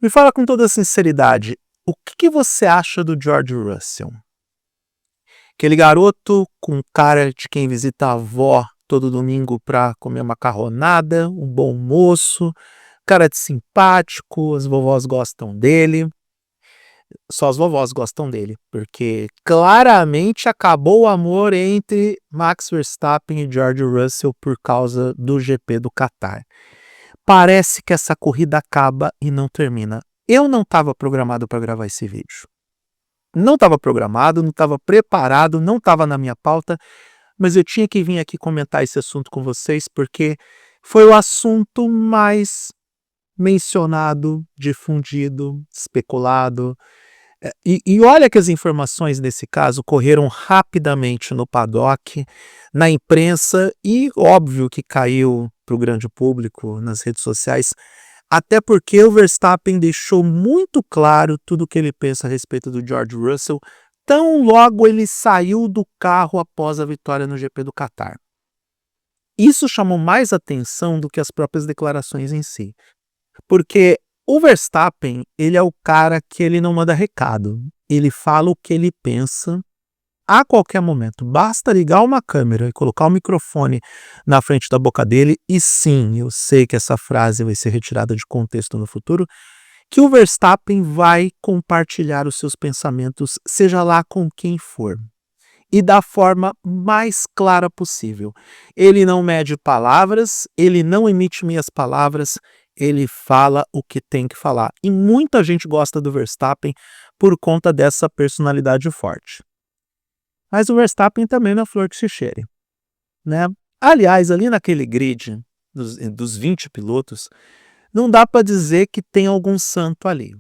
Me fala com toda sinceridade, o que você acha do George Russell? Aquele garoto com cara de quem visita a avó todo domingo pra comer macarronada, um bom moço, cara de simpático, as vovós gostam dele. Só as vovós gostam dele, porque claramente acabou o amor entre Max Verstappen e George Russell por causa do GP do Catar. Parece que essa corrida acaba e não termina. Eu não estava programado para gravar esse vídeo. Não estava programado, não estava preparado, não estava na minha pauta, mas eu tinha que vir aqui comentar esse assunto com vocês porque foi o assunto mais mencionado, difundido, especulado. E olha que as informações nesse caso correram rapidamente no paddock, na imprensa e óbvio que caiu para o grande público nas redes sociais, até porque o Verstappen deixou muito claro tudo o que ele pensa a respeito do George Russell, tão logo ele saiu do carro após a vitória no GP do Catar. Isso chamou mais atenção do que as próprias declarações em si, porque o Verstappen, ele é o cara que ele não manda recado, ele fala o que ele pensa a qualquer momento. Basta ligar uma câmera e colocar o microfone na frente da boca dele, e sim, eu sei que essa frase vai ser retirada de contexto no futuro, que o Verstappen vai compartilhar os seus pensamentos, seja lá com quem for, e da forma mais clara possível. Ele não mede palavras, ele não emite meias palavras, ele fala o que tem que falar. E muita gente gosta do Verstappen por conta dessa personalidade forte. Mas o Verstappen também não é flor que se cheire, né? Aliás, ali naquele grid dos 20 pilotos, não dá para dizer que tem algum santo ali.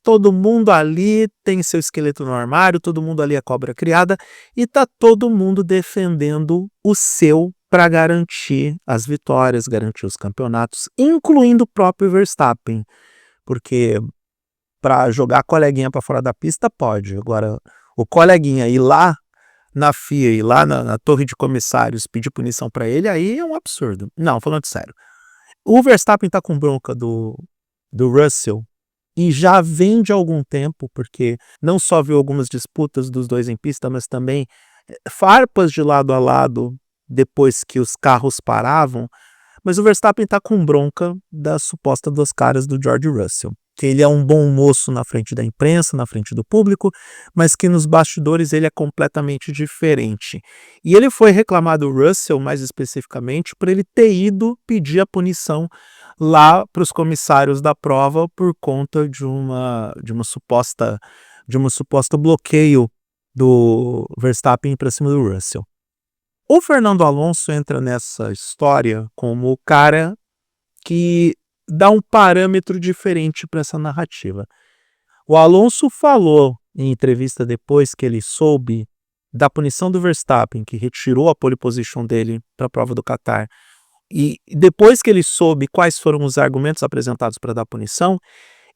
Todo mundo ali tem seu esqueleto no armário, todo mundo ali é cobra criada e tá todo mundo defendendo o seu para garantir as vitórias, garantir os campeonatos, incluindo o próprio Verstappen, porque para jogar coleguinha para fora da pista pode. Agora, o coleguinha ir lá na FIA, ir lá na torre de comissários pedir punição para ele, aí é um absurdo. Não, falando sério. O Verstappen tá com bronca do Russell e já vem de algum tempo, porque não só viu algumas disputas dos dois em pista, mas também farpas de lado a lado depois que os carros paravam, mas o Verstappen está com bronca da suposta duas caras do George Russell, que ele é um bom moço na frente da imprensa, na frente do público, mas que nos bastidores ele é completamente diferente. E ele foi reclamar do Russell, mais especificamente, por ele ter ido pedir a punição lá para os comissários da prova por conta de uma suposto bloqueio do Verstappen para cima do Russell. O Fernando Alonso entra nessa história como o cara que dá um parâmetro diferente para essa narrativa. O Alonso falou em entrevista depois que ele soube da punição do Verstappen, que retirou a pole position dele para a prova do Qatar, e depois que ele soube quais foram os argumentos apresentados para dar punição,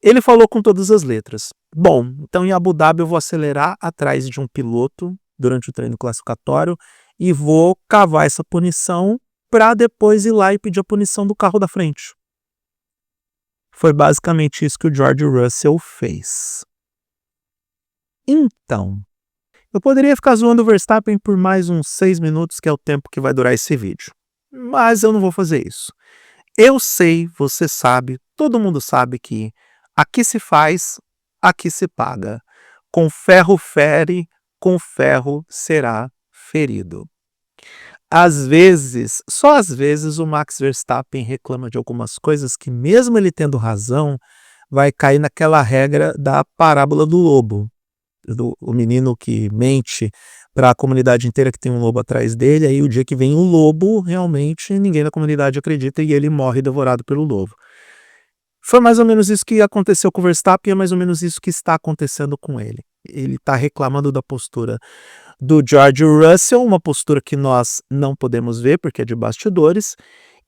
ele falou com todas as letras: bom, então em Abu Dhabi eu vou acelerar atrás de um piloto durante o treino classificatório e vou cavar essa punição para depois ir lá e pedir a punição do carro da frente. Foi basicamente isso que o George Russell fez. Então, eu poderia ficar zoando o Verstappen por mais uns 6 minutos, que é o tempo que vai durar esse vídeo. Mas eu não vou fazer isso. Eu sei, você sabe, todo mundo sabe que aqui se faz, aqui se paga. Com ferro fere, com ferro será ferido. Às vezes, só às vezes, o Max Verstappen reclama de algumas coisas que, mesmo ele tendo razão, vai cair naquela regra da parábola do lobo. O menino que mente para a comunidade inteira que tem um lobo atrás dele, aí o dia que vem o lobo, realmente ninguém da comunidade acredita e ele morre devorado pelo lobo. Foi mais ou menos isso que aconteceu com o Verstappen, é mais ou menos isso que está acontecendo com ele. Ele está reclamando da postura do George Russell, uma postura que nós não podemos ver porque é de bastidores,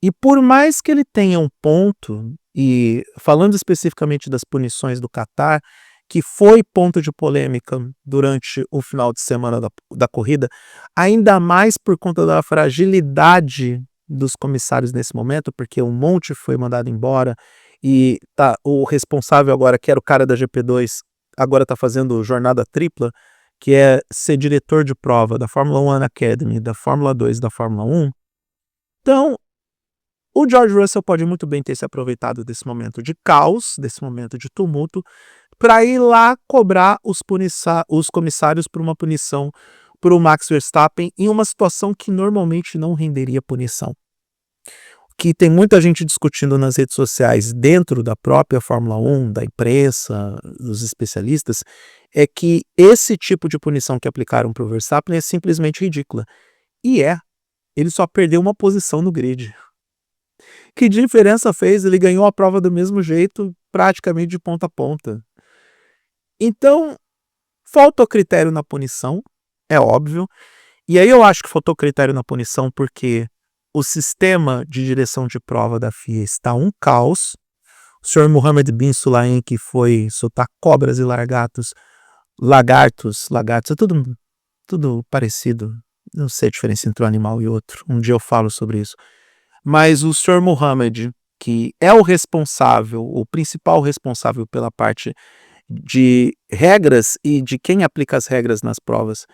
e por mais que ele tenha um ponto, e falando especificamente das punições do Qatar, que foi ponto de polêmica durante o final de semana da corrida, ainda mais por conta da fragilidade dos comissários nesse momento, porque um monte foi mandado embora e o responsável agora, que era o cara da GP2, agora está fazendo jornada tripla, que é ser diretor de prova da Fórmula 1 Academy, da Fórmula 2 e da Fórmula 1. Então, o George Russell pode muito bem ter se aproveitado desse momento de caos, desse momento de tumulto, para ir lá cobrar os comissários por uma punição para o Max Verstappen em uma situação que normalmente não renderia punição. Que tem muita gente discutindo nas redes sociais, dentro da própria Fórmula 1, da imprensa, dos especialistas, é que esse tipo de punição que aplicaram para o Verstappen é simplesmente ridícula. E ele só perdeu uma posição no grid. Que diferença fez? Ele ganhou a prova do mesmo jeito, praticamente de ponta a ponta. Então, faltou critério na punição, é óbvio. E aí eu acho que faltou critério na punição porque o sistema de direção de prova da FIA está um caos. O senhor Mohammed bin Sulayem, que foi soltar cobras e lagartos, é tudo parecido. Não sei a diferença entre um animal e outro. Um dia eu falo sobre isso. Mas o senhor Mohammed, que é o principal responsável pela parte de regras e de quem aplica as regras nas provas,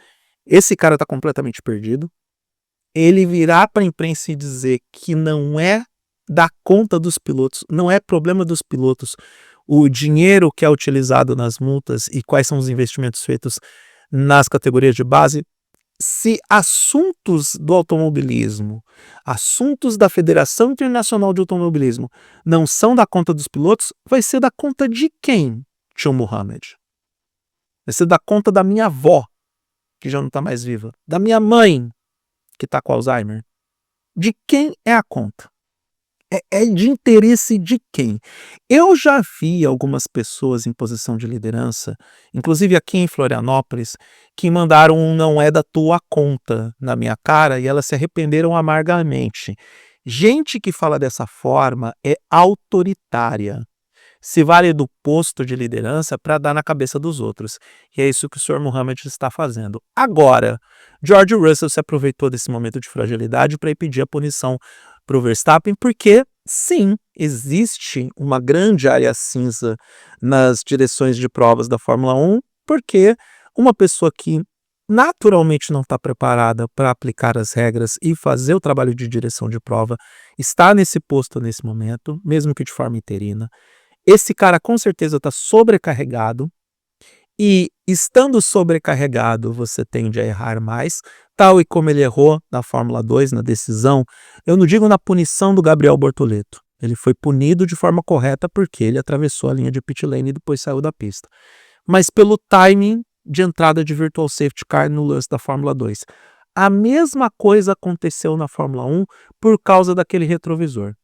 esse cara está completamente perdido. Ele virar para a imprensa e dizer que não é da conta dos pilotos, não é problema dos pilotos, o dinheiro que é utilizado nas multas e quais são os investimentos feitos nas categorias de base, se assuntos do automobilismo, assuntos da Federação Internacional de Automobilismo não são da conta dos pilotos, vai ser da conta de quem, tio Mohammed? Vai ser da conta da minha avó, que já não está mais viva, da minha mãe, que está com Alzheimer. De quem é a conta? É de interesse de quem? Eu já vi algumas pessoas em posição de liderança, inclusive aqui em Florianópolis, que mandaram um "não é da tua conta" na minha cara e elas se arrependeram amargamente. Gente que fala dessa forma é autoritária. Se vale do posto de liderança para dar na cabeça dos outros. E é isso que o Sr. Mohammed está fazendo. Agora, George Russell se aproveitou desse momento de fragilidade para ir pedir a punição para o Verstappen, porque, sim, existe uma grande área cinza nas direções de provas da Fórmula 1, porque uma pessoa que naturalmente não está preparada para aplicar as regras e fazer o trabalho de direção de prova está nesse posto nesse momento, mesmo que de forma interina. Esse cara com certeza está sobrecarregado e, estando sobrecarregado, você tende a errar mais, tal e como ele errou na Fórmula 2, na decisão. Eu não digo na punição do Gabriel Bortoleto. Ele foi punido de forma correta porque ele atravessou a linha de pit lane e depois saiu da pista. Mas pelo timing de entrada de virtual safety car no lance da Fórmula 2. A mesma coisa aconteceu na Fórmula 1 por causa daquele retrovisor.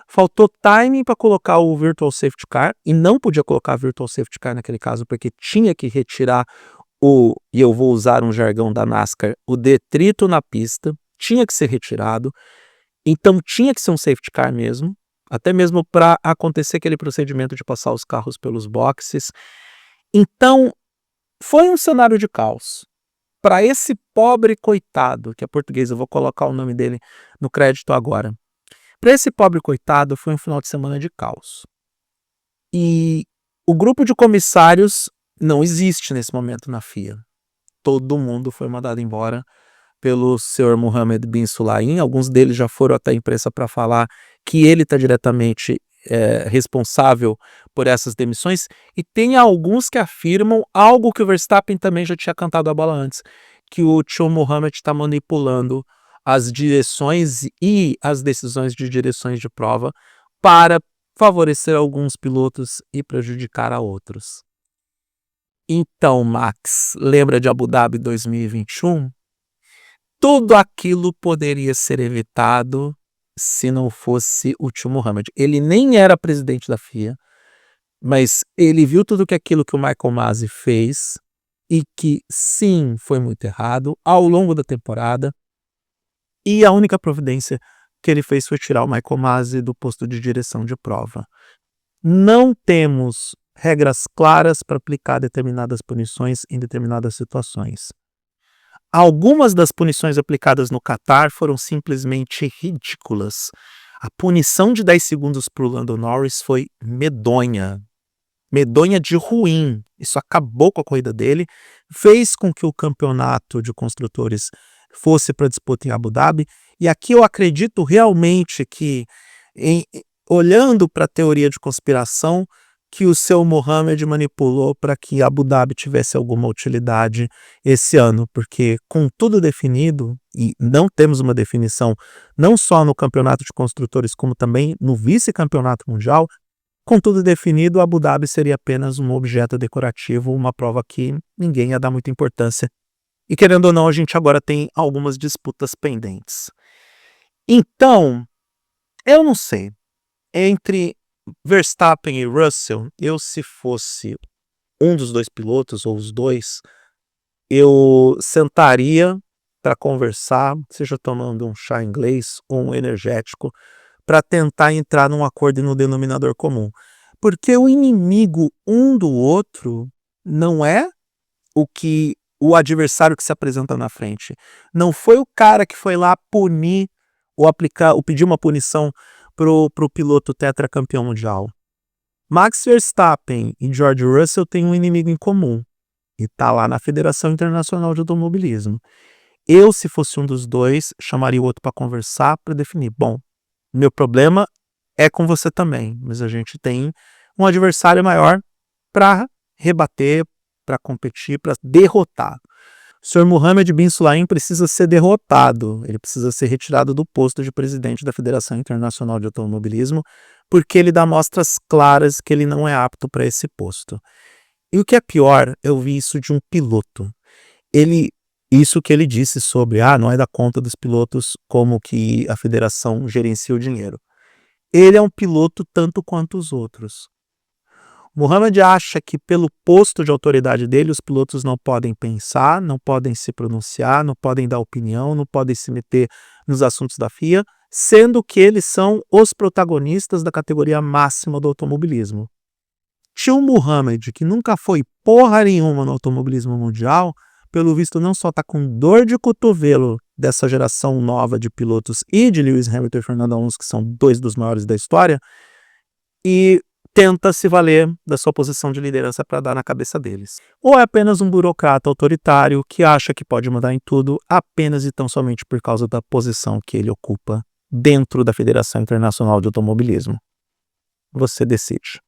Faltou timing para colocar o virtual safety car, e não podia colocar virtual safety car naquele caso, porque tinha que retirar e eu vou usar um jargão da NASCAR, o detrito na pista, tinha que ser retirado, então tinha que ser um safety car mesmo, até mesmo para acontecer aquele procedimento de passar os carros pelos boxes. Então, foi um cenário de caos. Para esse pobre coitado, que é português, eu vou colocar o nome dele no crédito agora. Para esse pobre coitado, foi um final de semana de caos. E o grupo de comissários não existe nesse momento na FIA. Todo mundo foi mandado embora pelo Sr. Mohammed bin Sulayem. Alguns deles já foram até a imprensa para falar que ele está diretamente responsável por essas demissões. E tem alguns que afirmam algo que o Verstappen também já tinha cantado a bola antes, que o tio Mohammed está manipulando as direções e as decisões de direções de prova para favorecer alguns pilotos e prejudicar a outros. Então, Max, lembra de Abu Dhabi 2021? Tudo aquilo poderia ser evitado se não fosse o tio Mohammed. Ele nem era presidente da FIA, mas ele viu tudo aquilo que o Michael Masi fez e que, sim, foi muito errado ao longo da temporada. E a única providência que ele fez foi tirar o Michael Masi do posto de direção de prova. Não temos regras claras para aplicar determinadas punições em determinadas situações. Algumas das punições aplicadas no Catar foram simplesmente ridículas. A punição de 10 segundos para o Lando Norris foi medonha. Medonha de ruim. Isso acabou com a corrida dele, fez com que o campeonato de construtores fosse para disputa em Abu Dhabi, e aqui eu acredito realmente que, olhando para a teoria de conspiração, que o seu Mohammed manipulou para que Abu Dhabi tivesse alguma utilidade esse ano, porque com tudo definido, e não temos uma definição não só no campeonato de construtores, como também no vice-campeonato mundial, com tudo definido, Abu Dhabi seria apenas um objeto decorativo, uma prova que ninguém ia dar muita importância. E querendo ou não, a gente agora tem algumas disputas pendentes. Então, eu não sei. Entre Verstappen e Russell, se fosse um dos dois pilotos, ou os dois, eu sentaria para conversar, seja tomando um chá inglês ou um energético, para tentar entrar num acordo e no denominador comum. Porque o inimigo um do outro não é o adversário que se apresenta na frente. Não foi o cara que foi lá punir ou pedir uma punição pro piloto tetracampeão mundial. Max Verstappen e George Russell têm um inimigo em comum, e tá lá na Federação Internacional de Automobilismo. Se fosse um dos dois, chamaria o outro para conversar, para definir. Bom, meu problema é com você também, mas a gente tem um adversário maior para rebater, para competir, para derrotar. O Sr. Mohammed bin Sulayem precisa ser derrotado, ele precisa ser retirado do posto de presidente da Federação Internacional de Automobilismo, porque ele dá mostras claras que ele não é apto para esse posto. E o que é pior, eu vi isso de um piloto. Isso que ele disse sobre, não é da conta dos pilotos como que a federação gerencia o dinheiro. Ele é um piloto tanto quanto os outros. Mohammed acha que pelo posto de autoridade dele, os pilotos não podem pensar, não podem se pronunciar, não podem dar opinião, não podem se meter nos assuntos da FIA, sendo que eles são os protagonistas da categoria máxima do automobilismo. Tio Mohammed, que nunca foi porra nenhuma no automobilismo mundial, pelo visto não só está com dor de cotovelo dessa geração nova de pilotos e de Lewis Hamilton e Fernando Alonso, que são dois dos maiores da história, e tenta se valer da sua posição de liderança para dar na cabeça deles. Ou é apenas um burocrata autoritário que acha que pode mandar em tudo apenas e tão somente por causa da posição que ele ocupa dentro da Federação Internacional de Automobilismo. Você decide.